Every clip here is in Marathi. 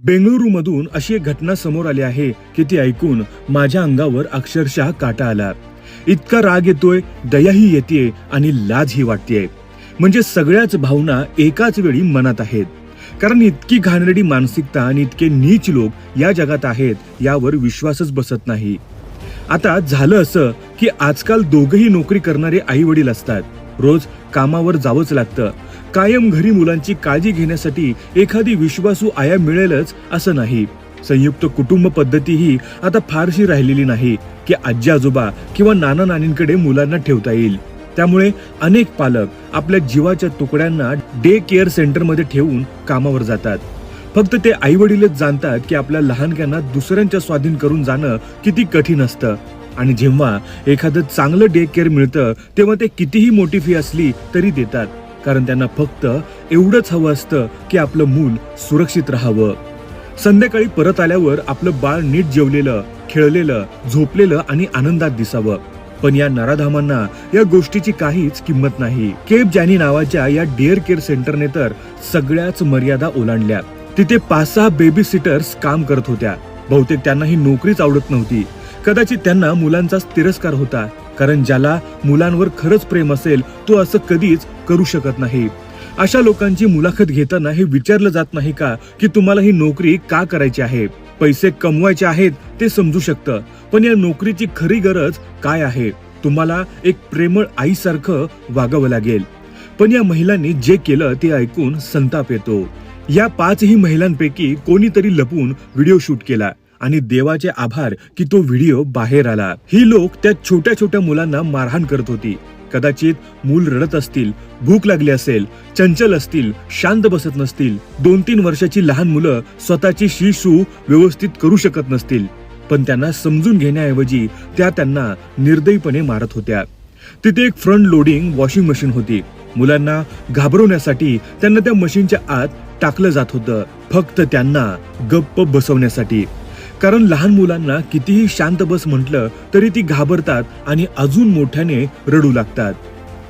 बेंगळुरूमधून अशी एक घटना समोर आली आहे की ती ऐकून माझ्या अंगावर अक्षरशः काटा आला. इतका राग येतोय, दयाही येतेय आणि लाजही वाटतेय. म्हणजे सगळ्याच भावना एकाच वेळी मनात आहेत. कारण इतकी घाणेरडी मानसिकता आणि इतके नीच लोक या जगात आहेत, यावर विश्वासच बसत नाही. आता झालं असं की आजकाल दोघही नोकरी करणारे आई वडील असतात. रोज कामावर जावंच लागतं. कायम घरी मुलांची काळजी घेण्यासाठी एखादी विश्वासू आया मिळेलच असं नाही. संयुक्त कुटुंब पद्धती ही आता फारशी राहिलेली नाही की आजी आजोबा किंवा नाना नानींकडे मुलांना ठेवता येईल. त्यामुळे अनेक पालक आपल्या जीवाच्या तुकड्यांना डे केअर सेंटर मध्ये ठेवून कामावर जातात. फक्त ते आई वडीलच जाणतात की आपल्या लहानग्यांना दुसऱ्यांच्या स्वाधीन करून जाणं किती कठीण असतं. आणि जेव्हा एखादं चांगलं डे केअर मिळतं तेव्हा ते कितीही मोठी फी असली तरी देतात. कारण त्यांना फक्त एवढंच हवं असतं की आपलं मूल सुरक्षित राहावं. संध्याकाळी परत आल्यावर आपलं बाळ नीट जेवलेलं, खेळलेलं, झोपलेलं आणि आनंदात दिसावं. पण या नराधामांना या गोष्टीची काहीच किंमत नाही. केप जॅनी नावाच्या या डेअर केअर सेंटरने तर सगळ्याच मर्यादा ओलांडल्या. तिथे 5-6 बेबी सिटर्स काम करत होत्या. बहुतेक त्यांना ही नोकरीच आवडत नव्हती. कदाचित त्यांना मुलांचाच तिरस्कार होता. कारण ज्याला मुलांवर खरंच प्रेम असेल तो असं कधीच करू शकत नाही. अशा लोकांची मुलाखत घेताना हे विचारलं जात नाही का की तुम्हाला ही नोकरी का करायची आहे? पैसे कमवायचे आहेत ते समजू शकतं, पण या नोकरीची खरी गरज काय आहे? तुम्हाला एक प्रेमळ आईसारखं वागावं लागेल. पण या महिलांनी जे केलं ते ऐकून संताप येतो. या 5ही महिलांपैकी कोणीतरी लपून व्हिडिओ शूट केला आणि देवाचे आभार की तो व्हिडिओ बाहेर आला. ही लोक त्या छोट्या छोट्या मुलांना मारहाण करत होती. कदाचित मूल रडत असतील, भूक लागली असेल, चंचल असतील, शांत बसत नसतील. 2-3 वर्षाची लहान मुलं स्वतःची शी-शू व्यवस्थित करू शकत नसतील. पण त्यांना समजून घेण्याऐवजी त्या त्यांना निर्दयीपणे मारत होत्या. तिथे एक फ्रंट लोडिंग वॉशिंग मशीन होती. मुलांना घाबरवण्यासाठी त्यांना त्या मशीनच्या आत टाकलं जात होतं, फक्त त्यांना गप्प बसवण्यासाठी. कारण लहान मुलांना कितीही शांत बस म्हटलं तरी ती घाबरतात आणि अजून मोठ्याने रडू लागतात.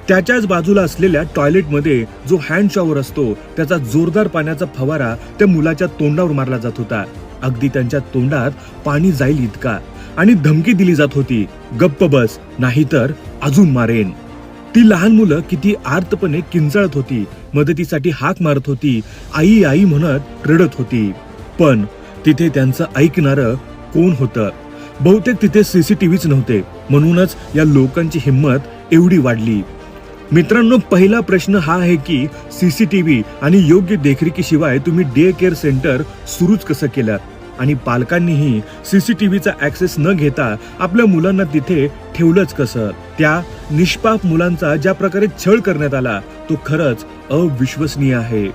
त्याच्याच बाजूला असलेल्या टॉयलेटमध्ये जो हँड शॉवर असतो त्याचा जोरदार पाण्याचा फवारा त्या मुलाच्या तोंडावर मारला जात होता. अगदी त्यांच्या तोंडात पाणी जाईल इतका. आणि धमकी दिली जात होती, गप्प बस नाहीतर अजून मारेन. ती लहान मुलं किती आर्तपणे किंचाळत होती, मदतीसाठी हाक मारत होती, आई आई म्हणत रडत होती. पण तिथे त्यांचं ऐकणारं कोण होतं? बहुतेक तिथे सीसीटीव्हीच नव्हते. म्हणूनच या लोकांची हिंमत एवढी वाढली. मित्रांनो, पहिला प्रश्न हा आहे की सीसीटीव्ही आणि योग्य देखरेखीशिवाय तुम्ही डे केअर सेंटर सुरूच कसं केलं? आणि पालकांनीही सीसीटीव्हीचा ऍक्सेस न घेता आपल्या मुलांना तिथे ठेवलंच कसं? त्या निष्पाप मुलांचा ज्या प्रकारे छळ करण्यात आला तो खरंच अविश्वसनीय आहे.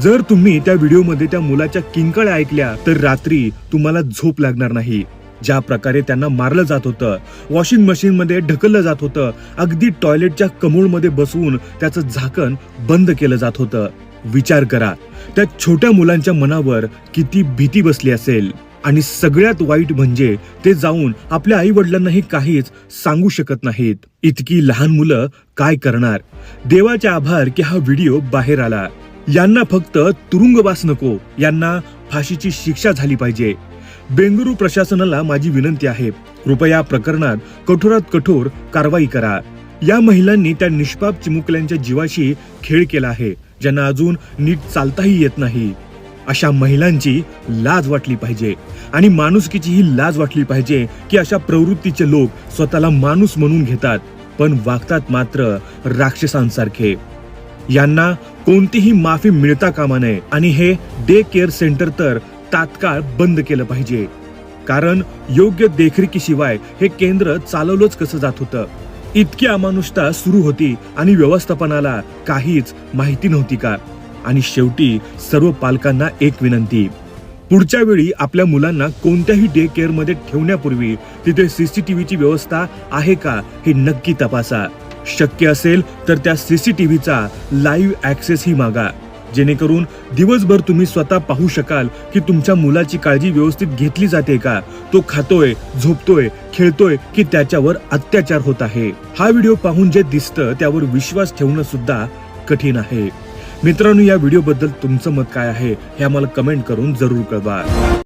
जर तुम्ही त्या व्हिडिओमध्ये त्या मुलाच्या किंकाळ्या ऐकल्या तर रात्री तुम्हाला झोप लागणार नाही. ज्या प्रकारे त्यांना मारलं जात होतं, वॉशिंग मशीन मध्ये ढकललं जात होतं, अगदी टॉयलेटच्या कमोडमध्ये बसवून त्याचं झाकण बंद केलं जात होतं. विचार करा, त्या छोट्या मुलांच्या मनावर किती भीती बसली असेल. आणि सगळ्यात वाईट म्हणजे ते जाऊन आपल्या आई वडिलांनाही काहीच सांगू शकत नाहीत. इतकी लहान मुलं काय करणार? देवाचे आभार की हा व्हिडिओ बाहेर आला. यांना फक्त तुरुंगवास नको, यांना फाशीची शिक्षा झाली पाहिजे. बेंगळुरू प्रशासनाला माझी विनंती आहे, कृपया प्रकरणात कठोरात कठोर कारवाई करा. या महिलांनी त्या निष्पाप चिमुकल्यांच्या जीवाशी खेळ केला आहे, ज्यांना अजून नीट चालताही येत नाही. अशा महिलांची लाज वाटली पाहिजे आणि माणुसकीचीही लाज वाटली पाहिजे की अशा प्रवृत्तीचे लोक स्वतःला माणूस म्हणून घेतात पण वागतात मात्र राक्षसांसारखे. यांना कोणतीही माफी मिळता कामा नये आणि हे डे केअर सेंटर तर तात्काळ बंद केलं पाहिजे. कारण योग्य देखरेखीशिवाय हे केंद्र चालवलंच कसं जात होतं? इतकी अमानुषता सुरू होती आणि व्यवस्थापनाला काहीच माहिती नव्हती का? आणि शेवटी सर्व पालकांना एक विनंती, पुढच्या वेळी आपल्या मुलांना कोणत्याही डे केअर मध्ये ठेवण्यापूर्वी तिथे सीसीटीव्हीची व्यवस्था आहे का हे नक्की तपासा. शक्य असेल तर त्या सीसीटीव्हीचा लाईव्ह ऍक्सेस ही मागा, जेणेकरून दिवसभर तुम्ही स्वतः पाहू शकाल की तुमच्या मुलाची काळजी व्यवस्थित घेतली जाते का, तो खातोय, झोपतोय, खेळतोय की त्याच्यावर अत्याचार होत आहे. हा व्हिडिओ पाहून जे दिसतं त्यावर विश्वास ठेवणं सुद्धा कठीण आहे. मित्रांनो, या व्हिडिओबद्दल तुमचं मत काय आहे हे आम्हाला कमेंट करून जरूर कळवा.